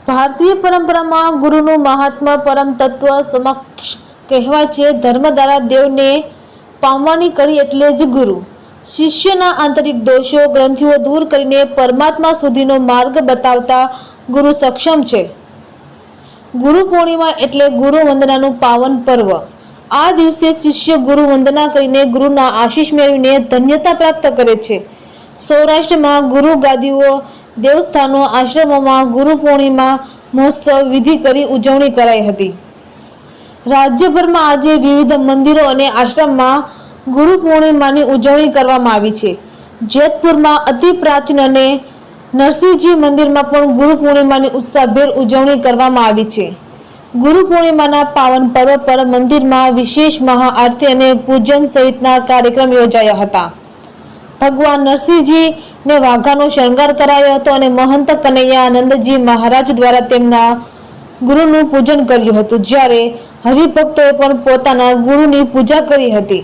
ભારતીય પરંપરામાં ગુરુનું મહાત્મા પરમ તત્વ સમક્ષ કહેવાય છે. ધર્મ દ્વારા દેવને પામવાની કડી એટલે જ ગુરુ. શિષ્યના આંતરિક દોષો ગ્રંથિઓ દૂર કરીને પરમાત્મા સુધીનો માર્ગ બતાવતા ગુરુ સક્ષમ છે. ગુરુ પૂર્ણિમા એટલે ગુરુ વંદનાનું પાવન પર્વ. આ દિવસે શિષ્ય ગુરુ વંદના કરીને ગુરુના આશીષ મેળવીને ધન્યતા પ્રાપ્ત કરે છે. સૌરાષ્ટ્રમાં ગુરુ ગાદીઓ, દેવસ્થાનો, આશ્રમોમાં ગુરુ પૂર્ણિમા મહોત્સવ વિધિ કરી ઉજવણી કરાઈ હતી. રાજ્યભરમાં આજે વિવિધ મંદિરો અને આશ્રમમાં ગુરુ પૂર્ણિમાની ઉજવણી કરવામાં આવી છે. જેતપુરમાં અતિ પ્રાચીન અને નરસિંહજી મંદિરમાં પણ ગુરુ પૂર્ણિમાની ઉત્સાહભેર ઉજવણી કરવામાં આવી છે. ગુરુ પૂર્ણિમાના પાવન પર્વ પર મંદિરમાં વિશેષ મહાઆરતી અને પૂજન સહિતના કાર્યક્રમ યોજાયા હતા. ભગવાન નરસિંહજીને વાઘાનો શણગાર કરાયો હતો અને મહંત કનૈયાનંદજી મહારાજ દ્વારા તેમના ગુરુનું પૂજન કર્યું હતું, જ્યારે હરિભક્તોએ પણ પોતાના ગુરુની પૂજા કરી હતી.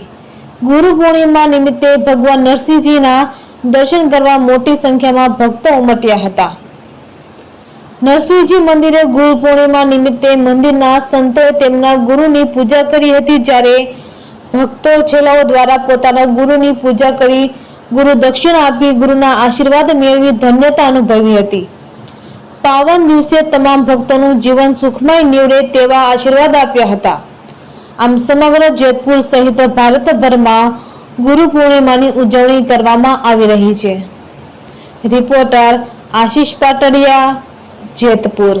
ગુરુ પૂર્ણિમા નિમિત્તે ભગવાન નરસિંહજીના દર્શન કરવા મોટી સંખ્યામાં ભક્તો ઉમટ્યા હતા. નરસિંહજી મંદિરે ગુરુ પૂર્ણિમા નિમિત્તે મંદિરના સંતોએ તેમના ગુરુની પૂજા કરી હતી, જ્યારે ભક્તો છેલ્લાઓ દ્વારા પોતાના ગુરુની પૂજા કરી ગુરુ દક્ષિણા આપી ગુરુના આશીર્વાદ મેળવી ધન્યતા અનુભવી હતી. પાવન દિવસે તમામ ભક્તોનું જીવન સુખમય નીવડે તેવા આશીર્વાદ આપ્યા હતા. આમ સમગ્ર જેતપુર સહિત ભારતભરમાં ગુરુ પૂર્ણિમાની ઉજવણી કરવામાં આવી રહી છે. રિપોર્ટર આશીષ પાટડિયા, જેતપુર.